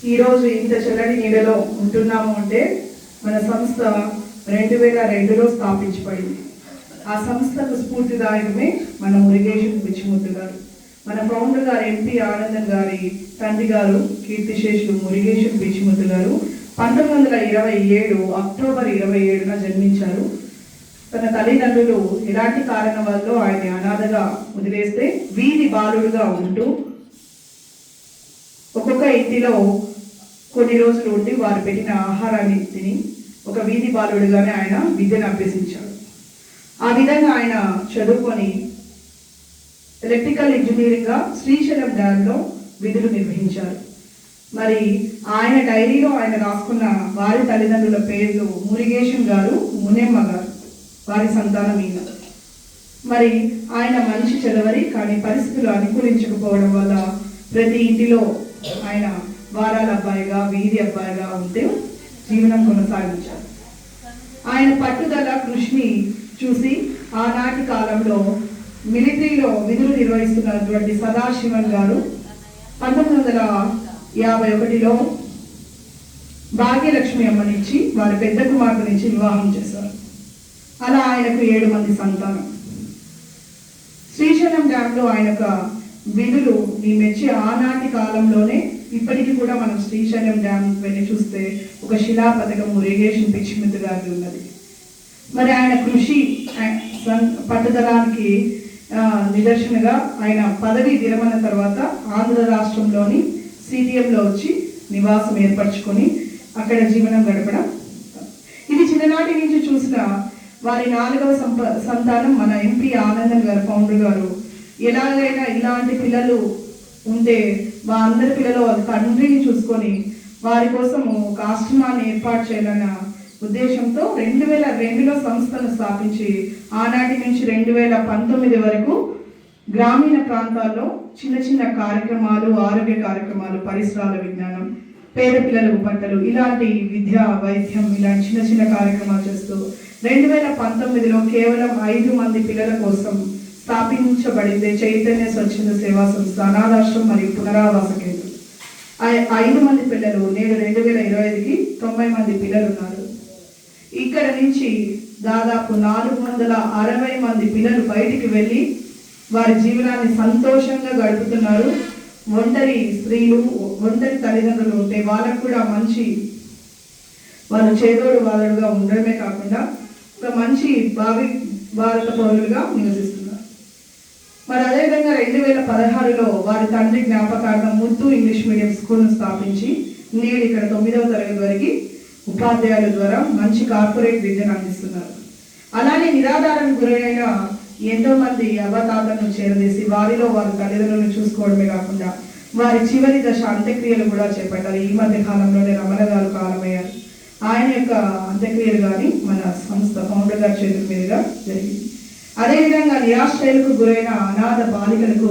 ఈరోజు ఇంత చల్లని నీడలో ఉంటున్నాము అంటే మన సంస్థ 2002లో స్థాపించబడింది. ఆ సంస్థకు స్ఫూర్తిదాయకమే మన మురుగేశన్ పిచ్చిముత్తు గారు. మన ఫౌండర్ గారు ఎంపీ ఆనందన్ గారి తండ్రి గారు కీర్తిశేషులు మురుగేశన్ పిచ్చిముత్తు గారు 1927 అక్టోబర్ 27న జన్మించారు. తన తల్లిదండ్రులు ఎలాంటి కారణం వల్ల ఆయన అనాథగా వదిలేస్తే వీధి బాలుడుగా ఉంటూ ఒక్కొక్క ఇంటిలో కొన్ని రోజులు ఉండి వారు పెట్టిన ఆహారాన్ని తిని ఒక వీధి బాలుడుగానే ఆయన విద్యను అభ్యసించాడు. ఆ విధంగా ఆయన చదువుకొని ఎలక్ట్రికల్ ఇంజనీరింగ్గా శ్రీశైలం డ్యాంలో విధులు నిర్వహించారు. మరి ఆయన డైరీలో ఆయన రాసుకున్న వారి తల్లిదండ్రుల పేర్లు మురుగేశన్ గారు, మునెమ్మ గారు, వారి సంతానం ఈయన. మరి ఆయన మంచి చదవరి, కానీ పరిస్థితులు అనుకూలించకపోవడం వల్ల ప్రతి ఇంటిలో ఆయన వారాల అబ్బాయిగా, వీధి అబ్బాయిగా ఉంటే జీవనం కొనసాగించారు. ఆయన పట్టుదల, కృషిని చూసి ఆనాటి కాలంలో మిలిటరీలో విధులు నిర్వహిస్తున్నటువంటి సదాశివన్ గారు 1951లో భాగ్యలక్ష్మి అమ్మనిచ్చి వారి పెద్ద కుమార్తె నుంచి వివాహం చేశారు. అలా ఆయనకు 7 మంది సంతానం. శ్రీశైలం డ్యాంలో ఆయన విధులు మెచ్చి ఆనాటి కాలంలోనే ఇప్పటికీ కూడా మనం శ్రీశైలం డ్యామ్ వెళ్ళి చూస్తే ఒక శిలా పథకం మురుగేశన్ పిచ్చిముత్తు గారికి ఉన్నది. మరి ఆయన కృషి పట్టుదలానికి నిదర్శనగా ఆయన పదవి విరమణ తర్వాత ఆంధ్ర రాష్ట్రంలోని సిటిఎంలో వచ్చి నివాసం ఏర్పరచుకొని అక్కడ జీవనం గడపడం. ఇది చిన్ననాటి నుంచి చూసిన వారి 4వ సంతానం మన ఎంపీ ఆనందన్ గారు, ఫౌండర్ గారు. ఎలాగైనా ఇలాంటి పిల్లలు ఉంటే మా అందరి పిల్లలు వాళ్ళ తండ్రిని చూసుకొని వారి కోసము ఒక ఆశ్రమాన్ని ఏర్పాటు చేయాలన్న ఉద్దేశంతో 2002లో సంస్థను స్థాపించి ఆనాటి నుంచి 2019 వరకు గ్రామీణ ప్రాంతాల్లో చిన్న చిన్న కార్యక్రమాలు, ఆరోగ్య కార్యక్రమాలు, పరిసరాల విజ్ఞానం, పేద పిల్లలకు బట్టలు, ఇలాంటి విద్య, వైద్యం, ఇలాంటి చిన్న చిన్న కార్యక్రమాలు చేస్తూ 2019లో కేవలం 5 మంది పిల్లల కోసం స్థాపించబడింది చైతన్య స్వచ్ఛంద సేవా సంస్థ, అనాథాశ్రమం మరియు పునరావాస కేంద్రం. 5 మంది పిల్లలు నేడు 2025కి 90 మంది పిల్లలు ఉన్నారు. ఇక్కడ నుంచి దాదాపు 460 మంది పిల్లలు బయటికి వెళ్ళి వారి జీవనాన్ని సంతోషంగా గడుపుతున్నారు. ఒంటరి స్త్రీలు, ఒంటరి తల్లిదండ్రులు ఉంటే వాళ్ళకు కూడా మంచి వాళ్ళు చేదోడు వాదడుగా ఉండడమే కాకుండా ఒక మంచి భారత పౌరులుగా నివసిస్తున్నారు. మరి అదేవిధంగా 2016లో వారి తండ్రి జ్ఞాపకార్థం ముత్తు ఇంగ్లీష్ మీడియం స్కూల్ను స్థాపించి నేడు ఇక్కడ 9వ తరగతి వరకు ఉపాధ్యాయుల ద్వారా మంచి కార్పొరేట్ విద్యను అందిస్తున్నారు. అలానే నిరాధారానికి గురైన ఎంతో మంది అవ్వతాతలను చేరదీసి వారిలో వారి తల్లిదండ్రులను చూసుకోవడమే కాకుండా వారి చివరి దశ అంత్యక్రియలు కూడా చేపట్టారు. ఈ మధ్య కాలంలోనే రమణ గారు కాలమయ్యారు. ఆయన యొక్క అంత్యక్రియలు కానీ మన సంస్థ ఫౌండర్ గారి చేతుల మీదుగా జరిగింది. అదేవిధంగా నిరాశ్రయులకు గురైన అనాథ బాలికలకు